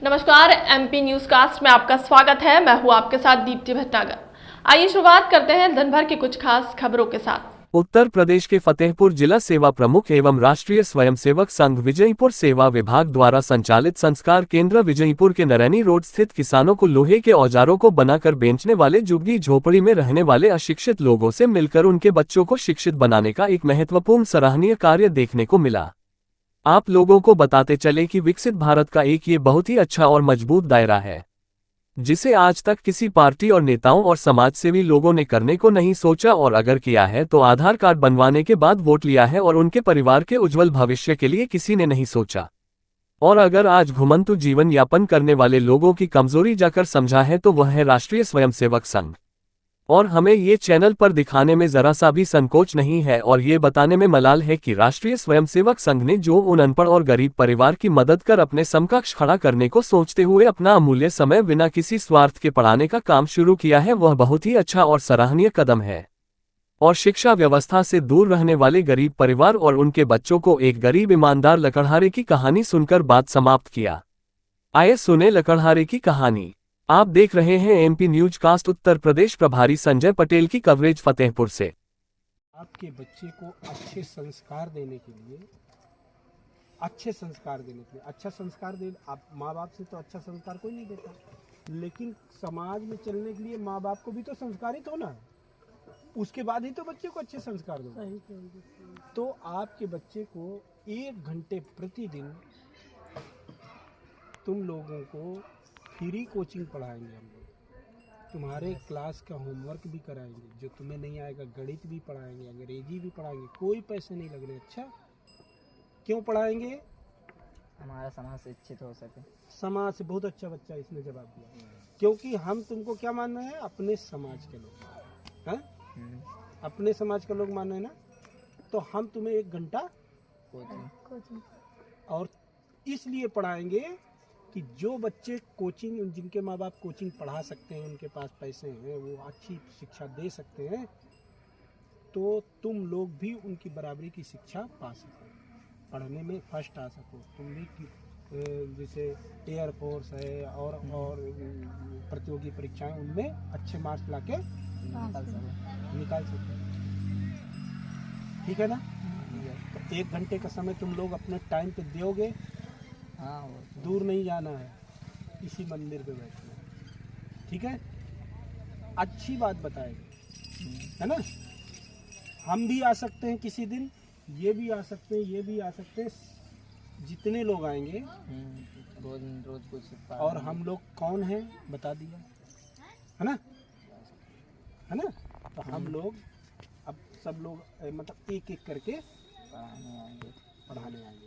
नमस्कार, MP news cast में आपका स्वागत है। मैं हूं आपके साथ दीप्ति भटनागर। आइए शुरुआत करते हैं दिन भर की कुछ खास खबरों के साथ। उत्तर प्रदेश के फतेहपुर जिला सेवा प्रमुख एवं राष्ट्रीय स्वयंसेवक संघ विजयपुर सेवा विभाग द्वारा संचालित संस्कार केंद्र विजयपुर के नरैनी रोड स्थित किसानों को लोहे के औजारों को बनाकर बेचने वाले झुग्गी झोपड़ी में रहने वाले अशिक्षित लोगों से मिलकर उनके बच्चों को शिक्षित बनाने का एक महत्वपूर्ण सराहनीय कार्य देखने को मिला। आप लोगों को बताते चले कि विकसित भारत का एक ये बहुत ही अच्छा और मजबूत दायरा है, जिसे आज तक किसी पार्टी और नेताओं और समाजसेवी लोगों ने करने को नहीं सोचा, और अगर किया है तो आधार कार्ड बनवाने के बाद वोट लिया है और उनके परिवार के उज्जवल भविष्य के लिए किसी ने नहीं सोचा। और अगर आज घुमंतु जीवन यापन करने वाले लोगों की कमजोरी जाकर समझा है तो वह है राष्ट्रीय स्वयंसेवक संघ। और हमें ये चैनल पर दिखाने में जरा सा भी संकोच नहीं है और ये बताने में मलाल है कि राष्ट्रीय स्वयंसेवक संघ ने जो उन अनपढ़ और गरीब परिवार की मदद कर अपने समकक्ष खड़ा करने को सोचते हुए अपना अमूल्य समय बिना किसी स्वार्थ के पढ़ाने का काम शुरू किया है, वह बहुत ही अच्छा और सराहनीय कदम है। और शिक्षा व्यवस्था से दूर रहने वाले गरीब परिवार और उनके बच्चों को एक गरीब ईमानदार लकड़हारे की कहानी सुनकर बात समाप्त किया। आइए सुने लकड़हारे की कहानी। आप देख रहे हैं MP news cast. Uttar Pradesh प्रभारी संजय पटेल की कवरेज फतेहपुर से। आपके बच्चे को अच्छे संस्कार देने के लिए, अच्छा संस्कार दे। आप माँ बाप से तो अच्छा संस्कार कोई नहीं देता, लेकिन समाज में चलने के लिए माँ बाप को भी तो संस्कारित होना है, उसके बाद ही तो बच्चे को अच्छे संस्कार दो। तो आपके बच्चे को 1 घंटे प्रतिदिन तुम लोगों को फ्री कोचिंग पढ़ाएंगे हम लोग। तुम्हारे क्लास का होमवर्क भी कराएंगे, जो तुम्हें नहीं आएगा गणित भी पढ़ाएंगे, अंग्रेजी भी पढ़ाएंगे, कोई पैसे नहीं लगने। अच्छा, क्यों पढ़ाएंगे? हमारा समाज शिक्षित हो सके। समाज से बहुत अच्छा बच्चा इसने जवाब दिया, क्योंकि हम तुमको क्या मान रहे हैं? अपने समाज के लोग हैं, अपने समाज के लोग मान रहे हैं ना। तो हम तुम्हें 1 घंटा कोचिंग और इसलिए पढ़ाएंगे कि जो बच्चे कोचिंग, जिनके माँ बाप कोचिंग पढ़ा सकते हैं, उनके पास पैसे हैं, वो अच्छी शिक्षा दे सकते हैं, तो तुम लोग भी उनकी बराबरी की शिक्षा पा सको, पढ़ने में फर्स्ट आ सको। तुम भी जैसे एयरफोर्स है और प्रतियोगी परीक्षाएं, उनमें अच्छे मार्क्स लाके निकाल सको। ठीक है ना? तो 1 घंटे का समय तुम लोग अपने टाइम पे दोगे। हाँ, दूर नहीं जाना है, इसी मंदिर पे बैठना है। ठीक है? अच्छी बात बताएंगे, है ना? हम भी आ सकते हैं किसी दिन, ये भी आ सकते हैं, ये भी आ सकते हैं, जितने लोग आएंगे रोज कुछ। और हम लोग कौन हैं बता दिया, है ना? है ना? तो हम लोग अब सब लोग मतलब एक एक करके पढ़ाने आएंगे।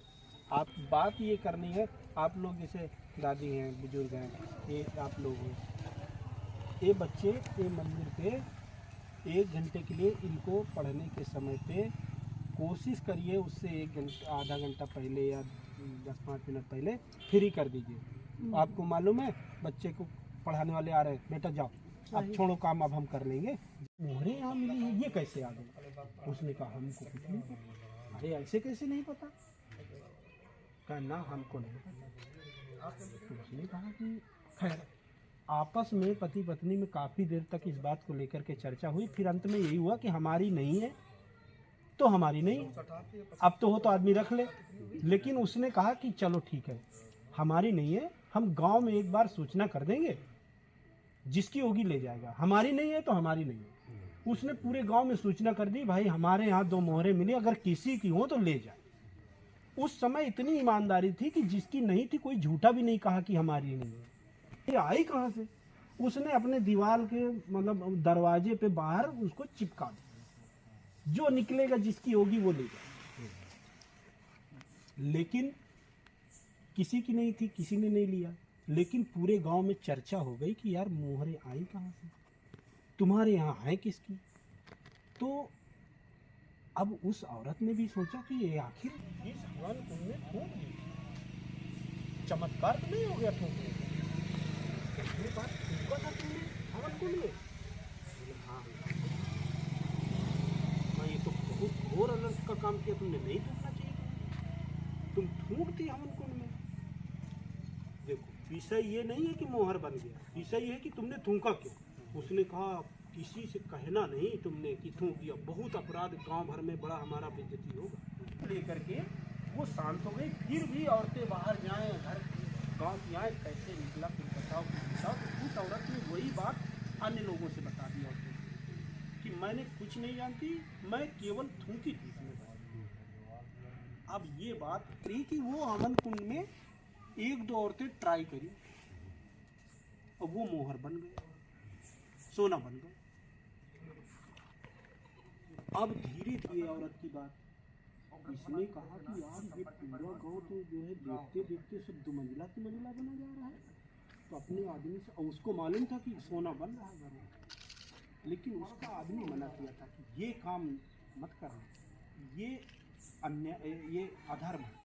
आप बात ये करनी है, आप लोग जैसे दादी हैं, बुजुर्ग हैं, ये आप लोग हैं, ये बच्चे ये मंदिर पे 1 घंटे के लिए इनको पढ़ने के समय पे कोशिश करिए उससे 1 घंटा, आधा घंटा पहले या 10-5 मिनट पहले फ्री कर दीजिए। आपको मालूम है बच्चे को पढ़ाने वाले आ रहे हैं, बेटा जाओ, अब छोड़ो काम, अब हम कर लेंगे। मोहरे यहाँ मिली है, ये कैसे आ गई? उसने कहा हमको कुछ नहीं पता। अरे ऐसे कैसे नहीं पता? ना हमको नहीं पता। तो उसने कहा कि खैर आपस में पति पत्नी में काफ़ी देर तक इस बात को लेकर के चर्चा हुई। फिर अंत में यही हुआ कि हमारी नहीं है तो हमारी नहीं, अब तो हो तो आदमी रख ले। लेकिन उसने कहा कि चलो ठीक है, हमारी नहीं है, हम गांव में एक बार सूचना कर देंगे, जिसकी होगी ले जाएगा। हमारी नहीं है तो हमारी नहीं है। उसने पूरे गांव में सूचना कर दी, भाई हमारे यहाँ 2 मोहरे मिले, अगर किसी की हो तो ले जाए। उस समय इतनी ईमानदारी थी कि जिसकी नहीं थी कोई झूठा भी नहीं कहा कि हमारी नहीं है। ये आई कहाँ से? उसने अपने दीवार के मतलब दरवाजे पे बाहर उसको चिपका दिया, जो निकलेगा जिसकी होगी वो ले जाए। लेकिन किसी की नहीं थी, किसी ने नहीं लिया। लेकिन पूरे गांव में चर्चा हो गई कि यार मोहरे आई कहाँ से, तुम्हारे यहाँ है किसकी? तो अब उस औरत ने भी सोचा कि ये आखिर इस हवन कुंड में ठोक दी, चमत्कार तो नहीं हो गया ठोकने का? कितनी बार ठोका था तुमने हवन कुंड में? हाँ, ये तो बहुत घोर अनर्थ का काम किया तुमने, नहीं ठोकना चाहिए, तुम ठोक दी हवन कुंड में। देखो विषय ये नहीं है कि मोहर बन गया, विषय ये है कि तुमने थूका क्यों। उसने कहा किसी से कहना नहीं तुमने कि थूक दिया, बहुत अपराध गांव भर में बड़ा हमारा बेइज्जती होगा। लेकर के वो शांत हो गई। फिर भी औरतें बाहर जाएं, घर गांव की आए, कैसे निकला फिर बताओ तो उस औरत ने वही बात अन्य लोगों से बता दी औरतों को कि मैंने कुछ नहीं जानती, मैं केवल थूकी थी इसमें। अब ये बात रही कि वो आनंद कुंड में एक दो औरतें ट्राई करी और वो मोहर बन गए, सोना बन गए। अब धीरे धीरे औरत की बात, इसने कहा कि यार ये पूरा गांव तो जो है देखते देखते सब 2 मंजिला की मंजिला बना जा रहा है। तो अपने आदमी से, और उसको मालूम था कि सोना बन रहा है घर में, लेकिन उसका आदमी मना किया था कि ये काम मत करना, ये अन्याय, ये अधर्म है।